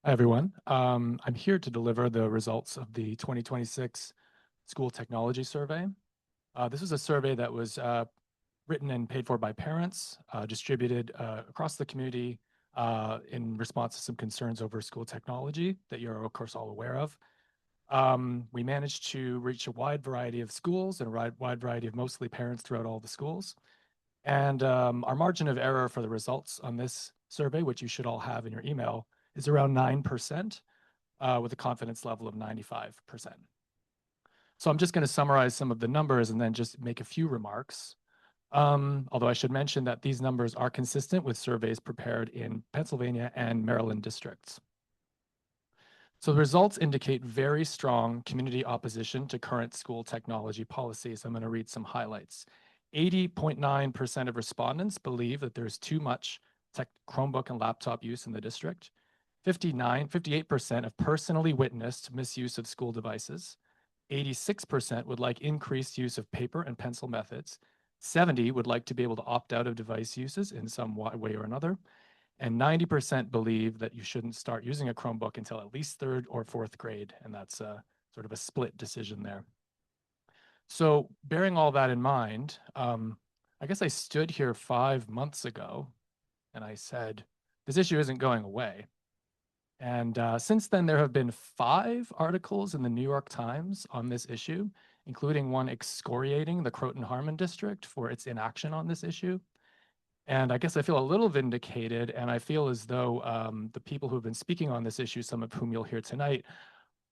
Hi, everyone. I'm here to deliver the results of the 2026 School Technology Survey. This is a survey that was written and paid for by parents, distributed across the community in response to some concerns over school technology that you're, of course, all aware of. We managed to reach a wide variety of schools and a wide variety of mostly parents throughout all the schools. And our margin of error for the results on this survey, which you should all have in your email, is around 9%. With a confidence level of 95%. So I'm just going to summarize some of the numbers and then just make a few remarks. Although I should mention that these numbers are consistent with surveys prepared in Pennsylvania and Maryland districts. So the results indicate very strong community opposition to current school technology policies. I'm going to read some highlights. 80.9% of respondents believe that there's too much Chromebook and laptop use in the district. 58% have personally witnessed misuse of school devices. 86% would like increased use of paper and pencil methods. 70% would like to be able to opt out of device uses in some way or another. And 90% believe that you shouldn't start using a Chromebook until at least third or fourth grade. And that's sort of a split decision there. So bearing all that in mind, I guess I stood here 5 months ago and I said, this issue isn't going away. And since then, there have been 5 articles in the New York Times on this issue, including one excoriating the Croton-Harmon district for its inaction on this issue. And I guess I feel a little vindicated, and I feel as though the people who have been speaking on this issue, some of whom you'll hear tonight,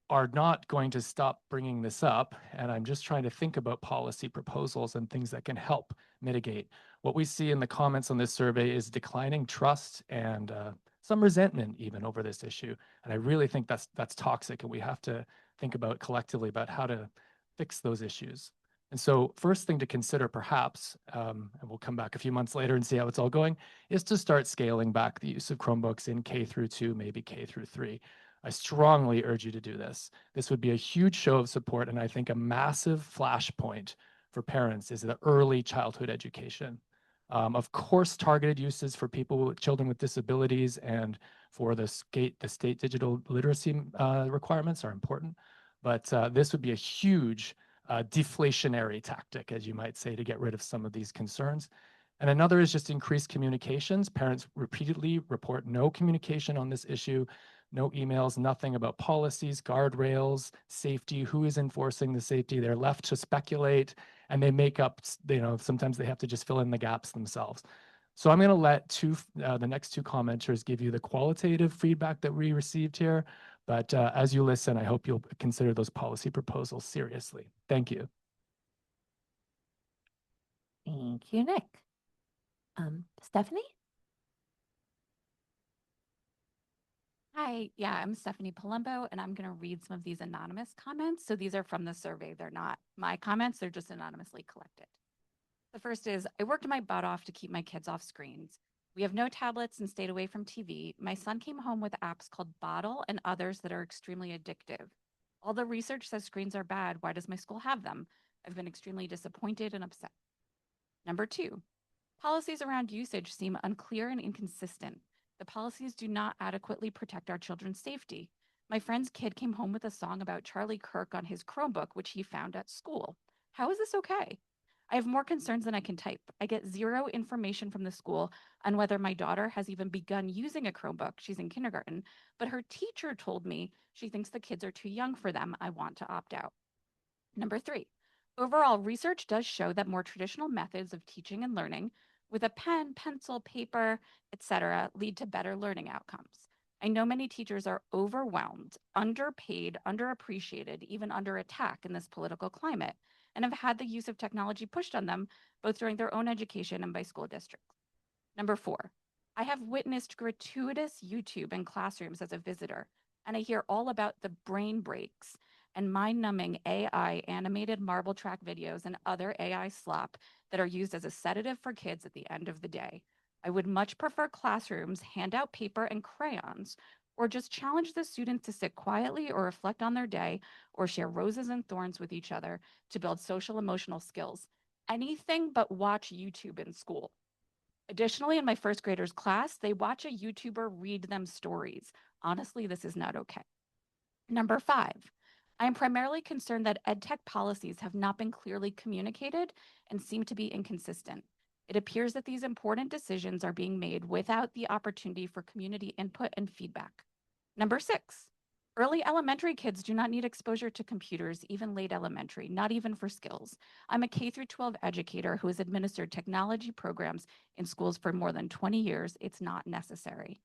are not going to stop bringing this up. And I'm just trying to think about policy proposals and things that can help mitigate. What we see in the comments on this survey is declining trust and some resentment even over this issue. And I really think that's toxic, and we have to think about collectively about how to fix those issues. And so first thing to consider perhaps, and we'll come back a few months later and see how it's all going, is to start scaling back the use of Chromebooks in K through 2, maybe K through 3. I strongly urge you to do this. This would be a huge show of support, and I think a massive flashpoint for parents is the early childhood education. Of course, targeted uses for children with disabilities and for the state digital literacy requirements are important, but this would be a huge deflationary tactic, as you might say, to get rid of some of these concerns. And another is just increased communications. Parents repeatedly report no communication on this issue, no emails, nothing about policies, guardrails, safety, who is enforcing the safety. They're left to speculate, and they make up, sometimes they have to just fill in the gaps themselves. So I'm going to let the next 2 commenters give you the qualitative feedback that we received here. But as you listen, I hope you'll consider those policy proposals seriously. Thank you. Thank you, Nick. Stephanie? Hi, yeah, I'm Stephanie Palumbo, and I'm going to read some of these anonymous comments. So these are from the survey. They're not my comments. They're just anonymously collected. The first is, I worked my butt off to keep my kids off screens. We have no tablets and stayed away from TV. My son came home with apps called Bottle and others that are extremely addictive. All the research says screens are bad. Why does my school have them? I've been extremely disappointed and upset. Number 2, policies around usage seem unclear and inconsistent. The policies do not adequately protect our children's safety. My friend's kid came home with a song about Charlie Kirk on his Chromebook, which he found at school. How is this okay? I have more concerns than I can type. I get zero information from the school on whether my daughter has even begun using a Chromebook. She's in kindergarten, but her teacher told me she thinks the kids are too young for them. I want to opt out. Number 3, overall research does show that more traditional methods of teaching and learning with a pen, pencil, paper, etc., lead to better learning outcomes. I know many teachers are overwhelmed, underpaid, underappreciated, even under attack in this political climate, and have had the use of technology pushed on them, both during their own education and by school districts. Number 4, I have witnessed gratuitous YouTube in classrooms as a visitor, and I hear all about the brain breaks and mind-numbing AI animated marble track videos and other AI slop that are used as a sedative for kids at the end of the day. I would much prefer classrooms hand out paper and crayons, or just challenge the students to sit quietly or reflect on their day or share roses and thorns with each other to build social emotional skills. Anything but watch YouTube in school. Additionally, in my first graders class, they watch a YouTuber read them stories. Honestly, this is not okay. Number 5, I am primarily concerned that EdTech policies have not been clearly communicated and seem to be inconsistent. It appears that these important decisions are being made without the opportunity for community input and feedback. Number 6, early elementary kids do not need exposure to computers, even late elementary, not even for skills. I'm a K through 12 educator who has administered technology programs in schools for more than 20 years. It's not necessary.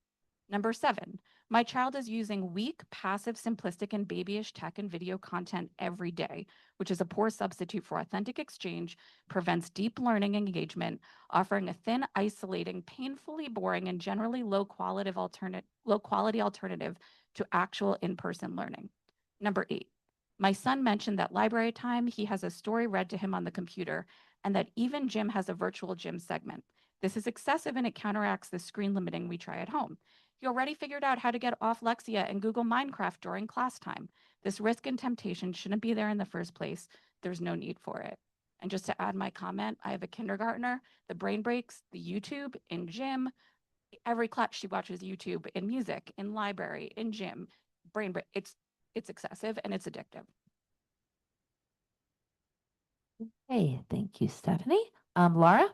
Number 7, my child is using weak, passive, simplistic, and babyish tech and video content every day, which is a poor substitute for authentic exchange, prevents deep learning engagement, offering a thin, isolating, painfully boring, and generally low quality alternative to actual in-person learning. Number 8, my son mentioned that library time, he has a story read to him on the computer, and that even gym has a virtual gym segment. This is excessive and it counteracts the screen limiting we try at home. He already figured out how to get off Lexia and Google Minecraft during class time. This risk and temptation shouldn't be there in the first place. There's no need for it. And just to add my comment, I have a kindergartner, the brain breaks, the YouTube, in gym. Every class she watches YouTube, in music, in library, in gym. Brain break. It's excessive and it's addictive. Hey, thank you, Stephanie. Laura?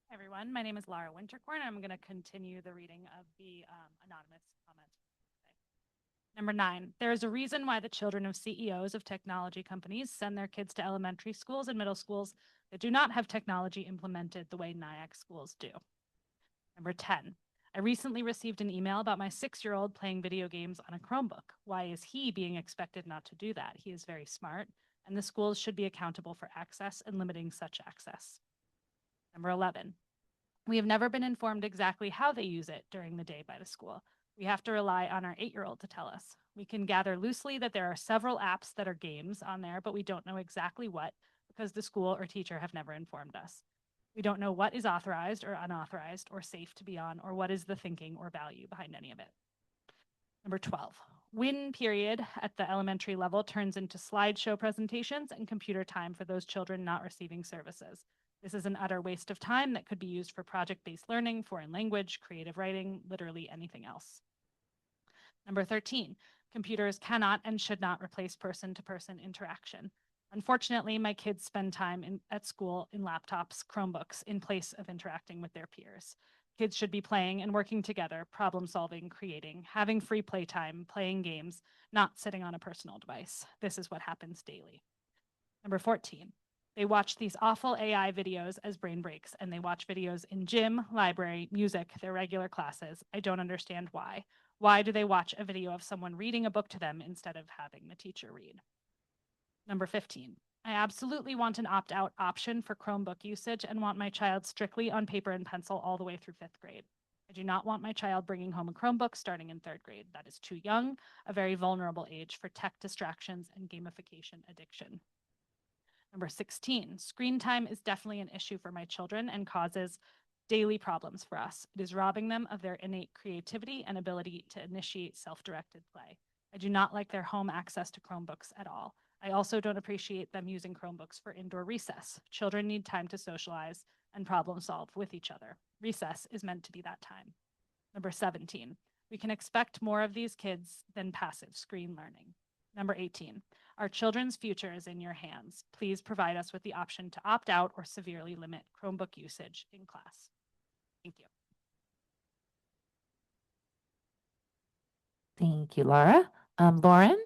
Hi, everyone. My name is Laura Wintercorn. I'm going to continue the reading of the anonymous comments. Number 9, there is a reason why the children of CEOs of technology companies send their kids to elementary schools and middle schools that do not have technology implemented the way Nyack schools do. Number 10, I recently received an email about my 6-year-old playing video games on a Chromebook. Why is he being expected not to do that? He is very smart, and the schools should be accountable for access and limiting such access. Number 11, we have never been informed exactly how they use it during the day by the school. We have to rely on our 8-year-old to tell us. We can gather loosely that there are several apps that are games on there, but we don't know exactly what because the school or teacher have never informed us. We don't know what is authorized or unauthorized or safe to be on or what is the thinking or value behind any of it. Number 12, win period at the elementary level turns into slideshow presentations and computer time for those children not receiving services. This is an utter waste of time that could be used for project-based learning, foreign language, creative writing, literally anything else. Number 13, computers cannot and should not replace person-to-person interaction. Unfortunately, my kids spend time at school in laptops, Chromebooks, in place of interacting with their peers. Kids should be playing and working together, problem solving, creating, having free playtime, playing games, not sitting on a personal device. This is what happens daily. Number 14, they watch these awful AI videos as brain breaks, and they watch videos in gym, library, music, their regular classes. I don't understand why. Why do they watch a video of someone reading a book to them instead of having the teacher read? Number 15, I absolutely want an opt-out option for Chromebook usage and want my child strictly on paper and pencil all the way through 5th grade. I do not want my child bringing home a Chromebook starting in 3rd grade. That is too young, a very vulnerable age for tech distractions and gamification addiction. Number 16, screen time is definitely an issue for my children and causes daily problems for us. It is robbing them of their innate creativity and ability to initiate self-directed play. I do not like their home access to Chromebooks at all. I also don't appreciate them using Chromebooks for indoor recess. Children need time to socialize and problem solve with each other. Recess is meant to be that time. Number 17, we can expect more of these kids than passive screen learning. Number 18, our children's future is in your hands. Please provide us with the option to opt out or severely limit Chromebook usage in class. Thank you. Thank you, Laura. Lauren?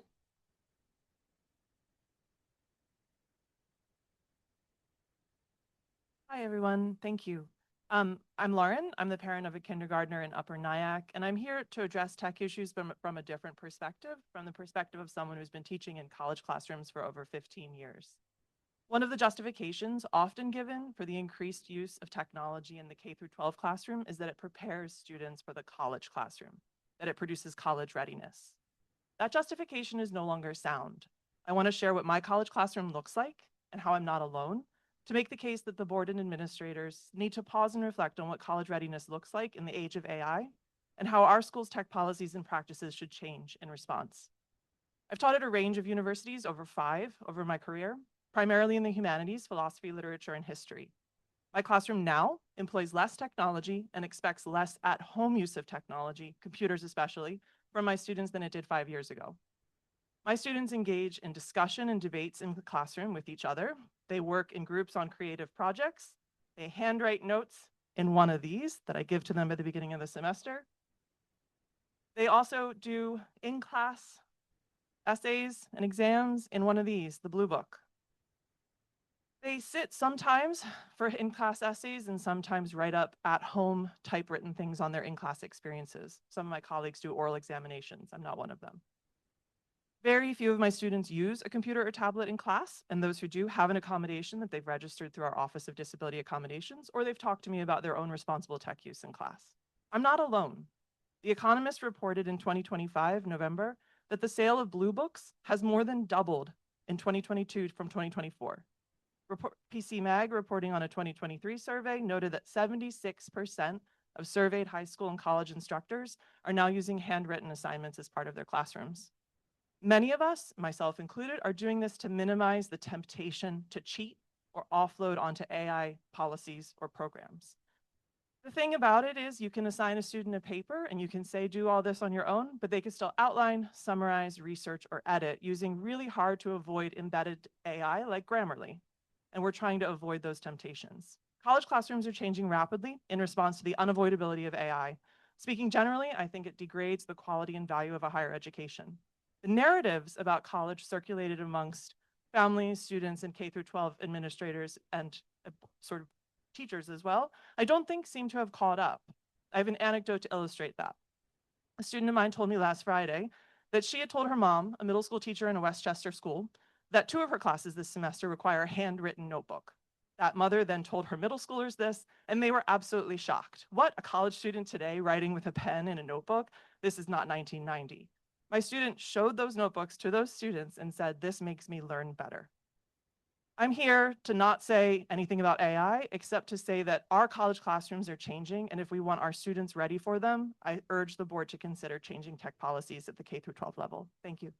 Hi, everyone. Thank you. I'm Lauren. I'm the parent of a kindergartner in Upper Nyack, and I'm here to address tech issues from a different perspective, from the perspective of someone who's been teaching in college classrooms for over 15 years. One of the justifications often given for the increased use of technology in the K-12 classroom is that it prepares students for the college classroom, that it produces college readiness. That justification is no longer sound. I want to share what my college classroom looks like and how I'm not alone, to make the case that the board and administrators need to pause and reflect on what college readiness looks like in the age of AI and how our school's tech policies and practices should change in response. I've taught at a range of universities, over 5 over my career, primarily in the humanities, philosophy, literature, and history. My classroom now employs less technology and expects less at-home use of technology, computers especially, from my students than it did 5 years ago. My students engage in discussion and debates in the classroom with each other. They work in groups on creative projects. They handwrite notes in one of these that I give to them at the beginning of the semester. They also do in-class essays and exams in one of these, the Blue Book. They sit sometimes for in-class essays and sometimes write up at-home typewritten things on their in-class experiences. Some of my colleagues do oral examinations. I'm not one of them. Very few of my students use a computer or tablet in class, and those who do have an accommodation that they've registered through our Office of Disability Accommodations, or they've talked to me about their own responsible tech use in class. I'm not alone. The Economist reported in 2025, November, that the sale of Blue Books has more than doubled in 2022 from 2024. PC Mag, reporting on a 2023 survey, noted that 76% of surveyed high school and college instructors are now using handwritten assignments as part of their classrooms. Many of us, myself included, are doing this to minimize the temptation to cheat or offload onto AI policies or programs. The thing about it is you can assign a student a paper and you can say, do all this on your own, but they can still outline, summarize, research, or edit using really hard to avoid embedded AI like Grammarly. And we're trying to avoid those temptations. College classrooms are changing rapidly in response to the unavoidability of AI. Speaking generally, I think it degrades the quality and value of a higher education. The narratives about college circulated amongst families, students, and K-12 administrators and sort of teachers as well, I don't think seem to have caught up. I have an anecdote to illustrate that. A student of mine told me last Friday that she had told her mom, a middle school teacher in a Westchester school, that 2 of her classes this semester require a handwritten notebook. That mother then told her middle schoolers this, and they were absolutely shocked. What, a college student today writing with a pen in a notebook? This is not 1990. My student showed those notebooks to those students and said, this makes me learn better. I'm here to not say anything about AI, except to say that our college classrooms are changing, and if we want our students ready for them, I urge the board to consider changing tech policies at the K-12 level. Thank you.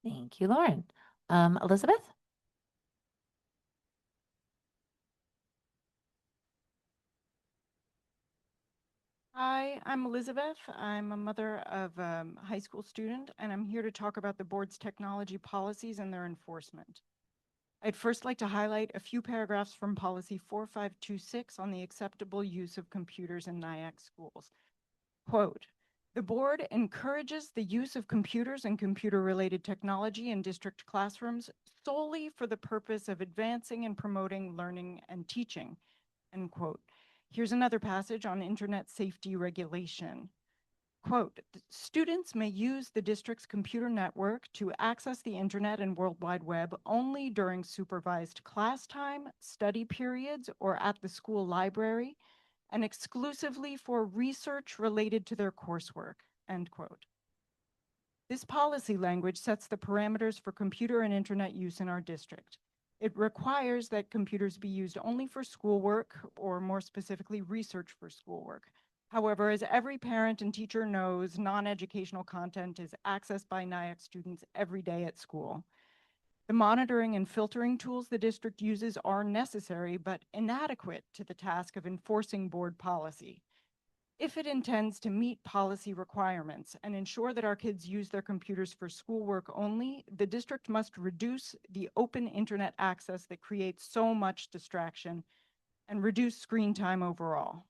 Thank you, Lauren. Elizabeth? Hi, I'm Elizabeth. I'm a mother of a high school student, and I'm here to talk about the board's technology policies and their enforcement. I'd first like to highlight a few paragraphs from policy 4526 on the acceptable use of computers in Nyack schools. Quote, the board encourages the use of computers and computer-related technology in district classrooms solely for the purpose of advancing and promoting learning and teaching, end quote. Here's another passage on internet safety regulation. Quote, students may use the district's computer network to access the internet and World Wide Web only during supervised class time, study periods, or at the school library, and exclusively for research related to their coursework, end quote. This policy language sets the parameters for computer and internet use in our district. It requires that computers be used only for schoolwork, or more specifically, research for schoolwork. However, as every parent and teacher knows, non-educational content is accessed by Nyack students every day at school. The monitoring and filtering tools the district uses are necessary, but inadequate to the task of enforcing board policy. If it intends to meet policy requirements and ensure that our kids use their computers for schoolwork only, the district must reduce the open internet access that creates so much distraction and reduce screen time overall.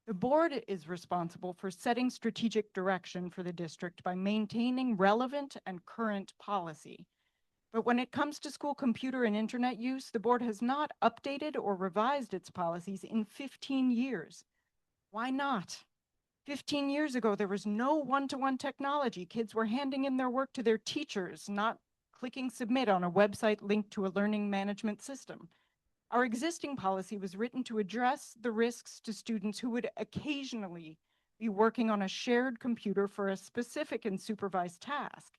The board is responsible for setting strategic direction for the district by maintaining relevant and current policy. But when it comes to school computer and internet use, the board has not updated or revised its policies in 15 years. Why not? 15 years ago, there was no one-to-one technology. Kids were handing in their work to their teachers, not clicking submit on a website linked to a learning management system. Our existing policy was written to address the risks to students who would occasionally be working on a shared computer for a specific and supervised task.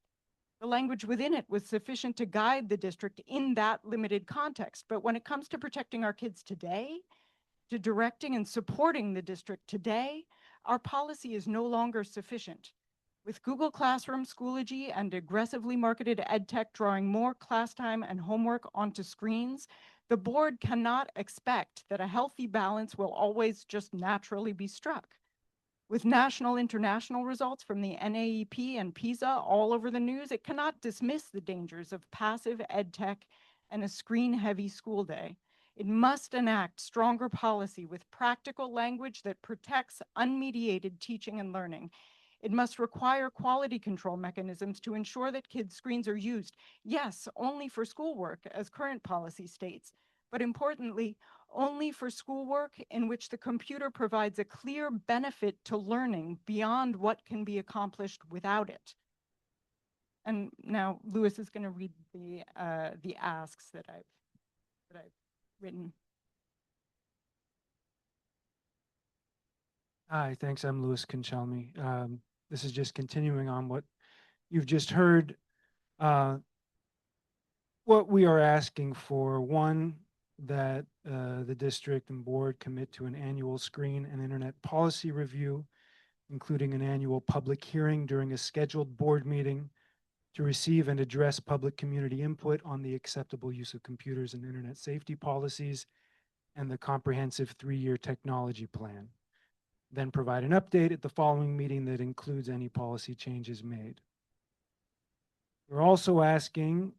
The language within it was sufficient to guide the district in that limited context. But when it comes to protecting our kids today, to directing and supporting the district today, Our policy is no longer sufficient. With Google Classroom, Schoology, and aggressively marketed EdTech drawing more class time and homework onto screens, the board cannot expect that a healthy balance will always just naturally be struck. With national international results from the NAEP and PISA all over the news, it cannot dismiss the dangers of passive EdTech and a screen-heavy school day. It must enact stronger policy with practical language that protects unmediated teaching and learning. It must require quality control mechanisms to ensure that kids' screens are used, yes, only for schoolwork, as current policy states, but importantly, only for schoolwork in which the computer provides a clear benefit to learning beyond what can be accomplished without it. And now Lewis is going to read the asks that I've written. Hi, thanks. I'm Louis Conchelmi. This is just continuing on what you've just heard. What we are asking for, one, that the district and board commit to an annual screen and internet policy review, including an annual public hearing during a scheduled board meeting to receive and address public community input on the acceptable use of computers and internet safety policies and the comprehensive 3-year technology plan. Then provide an update at the following meeting that includes any policy changes made. We're also asking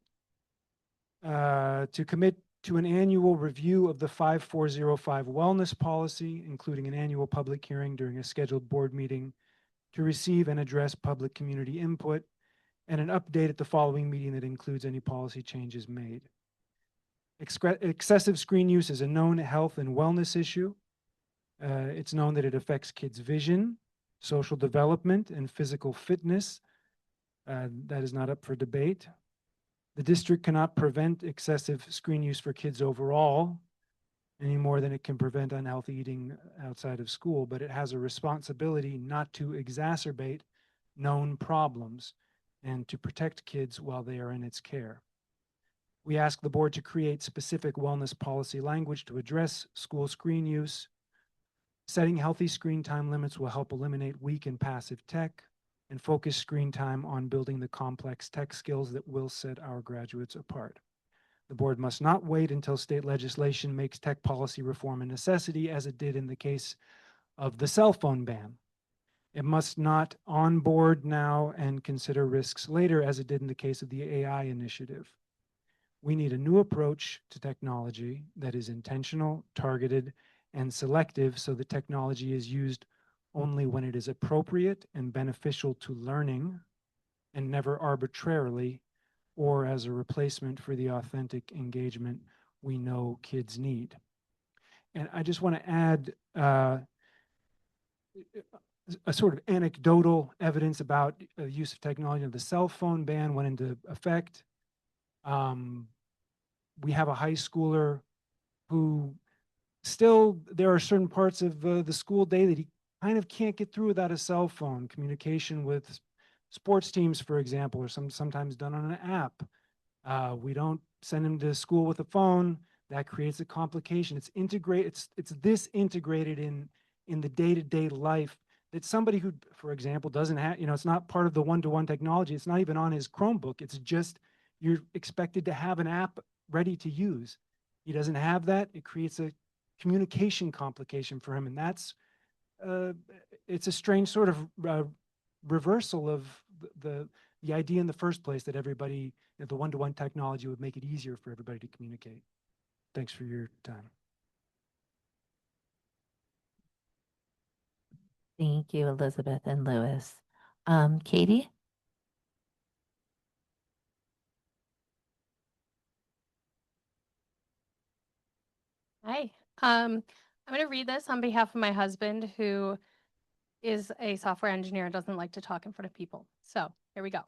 to commit to an annual review of the 5405 wellness policy, including an annual public hearing during a scheduled board meeting to receive and address public community input, and an update at the following meeting that includes any policy changes made. Excessive screen use is a known health and wellness issue. It's known that it affects kids' vision, social development, and physical fitness. That is not up for debate. The district cannot prevent excessive screen use for kids overall any more than it can prevent unhealthy eating outside of school, but it has a responsibility not to exacerbate known problems and to protect kids while they are in its care. We ask the board to create specific wellness policy language to address school screen use. Setting healthy screen time limits will help eliminate weak and passive tech and focus screen time on building the complex tech skills that will set our graduates apart. The board must not wait until state legislation makes tech policy reform a necessity, as it did in the case of the cell phone ban. It must not onboard now and consider risks later, as it did in the case of the AI initiative. We need a new approach to technology that is intentional, targeted, and selective, so the technology is used only when it is appropriate and beneficial to learning, and never arbitrarily or as a replacement for the authentic engagement we know kids need. And I just want to add a sort of anecdotal evidence about the use of technology. The cell phone ban went into effect. We have a high schooler who still, there are certain parts of the school day that he kind of can't get through without a cell phone. Communication with sports teams, for example, are sometimes done on an app. We don't send him to school with a phone. That creates a complication. It's this integrated in the day-to-day life that somebody who, for example, doesn't have, it's not part of the one-to-one technology. It's not even on his Chromebook. It's just, you're expected to have an app ready to use. He doesn't have that. It creates a communication complication for him. And that's, it's a strange sort of reversal of the idea in the first place that everybody, the one-to-one technology would make it easier for everybody to communicate. Thanks for your time. Thank you, Elizabeth and Lewis. Katie? Hi, I'm going to read this on behalf of my husband, who is a software engineer and doesn't like to talk in front of people. So here we go.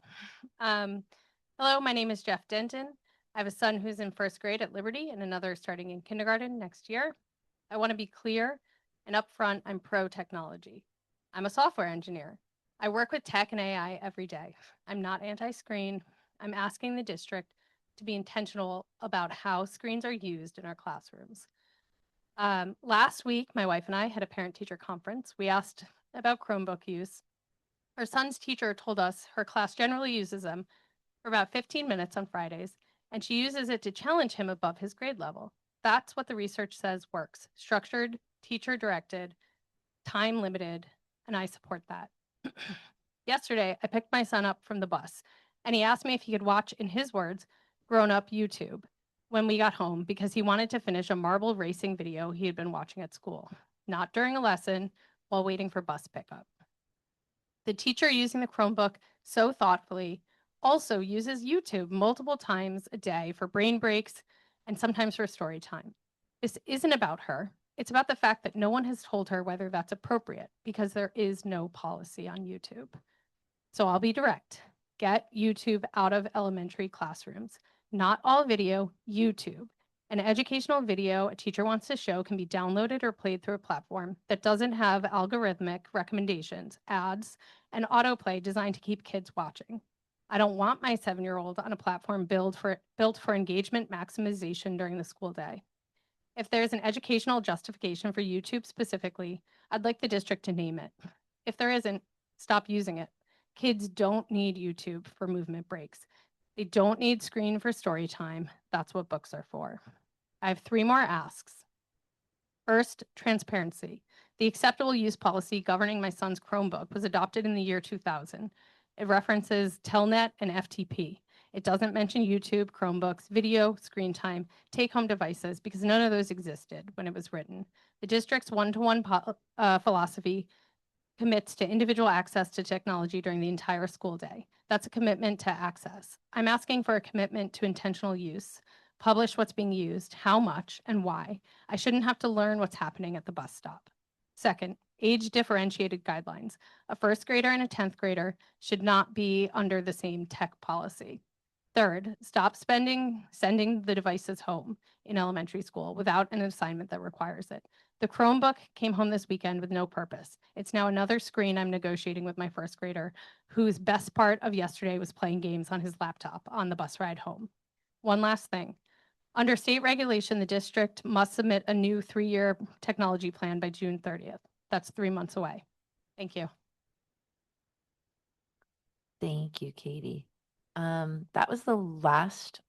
Hello, my name is Jeff Denton. I have a son who's in first grade at Liberty and another starting in kindergarten next year. I want to be clear and upfront, I'm pro technology. I'm a software engineer. I work with tech and AI every day. I'm not anti-screen. I'm asking the district to be intentional about how screens are used in our classrooms. Last week, my wife and I had a parent-teacher conference. We asked about Chromebook use. Our son's teacher told us her class generally uses them for about 15 minutes on Fridays, and she uses it to challenge him above his grade level. That's what the research says works. Structured, teacher-directed, time-limited, and I support that. Yesterday, I picked my son up from the bus, and he asked me if he could watch, in his words, grown-up YouTube when we got home because he wanted to finish a marble racing video he had been watching at school, not during a lesson, while waiting for bus pickup. The teacher using the Chromebook so thoughtfully also uses YouTube multiple times a day for brain breaks and sometimes for story time. This isn't about her. It's about the fact that no one has told her whether that's appropriate because there is no policy on YouTube. So I'll be direct. Get YouTube out of elementary classrooms. Not all video, YouTube. An educational video a teacher wants to show can be downloaded or played through a platform that doesn't have algorithmic recommendations, ads, and autoplay designed to keep kids watching. I don't want my 7-year-old on a platform built for engagement maximization during the school day. If there's an educational justification for YouTube specifically, I'd like the district to name it. If there isn't, stop using it. Kids don't need YouTube for movement breaks. They don't need screen for story time. That's what books are for. I have 3 more asks. First, transparency. The acceptable use policy governing my son's Chromebook was adopted in the year 2000. It references Telnet and FTP. It doesn't mention YouTube, Chromebooks, video, screen time, take-home devices, because none of those existed when it was written. The district's one-to-one philosophy commits to individual access to technology during the entire school day. That's a commitment to access. I'm asking for a commitment to intentional use. Publish what's being used, how much, and why. I shouldn't have to learn what's happening at the bus stop. Second, age-differentiated guidelines. A 1st grader and a 10th grader should not be under the same tech policy. Third, stop sending the devices home in elementary school without an assignment that requires it. The Chromebook came home this weekend with no purpose. It's now another screen I'm negotiating with my 1st grader, whose best part of yesterday was playing games on his laptop on the bus ride home. One last thing. Under state regulation, the district must submit a new 3-year technology plan by June 30th. That's 3 months away. Thank you. Thank you, Katie. That was the last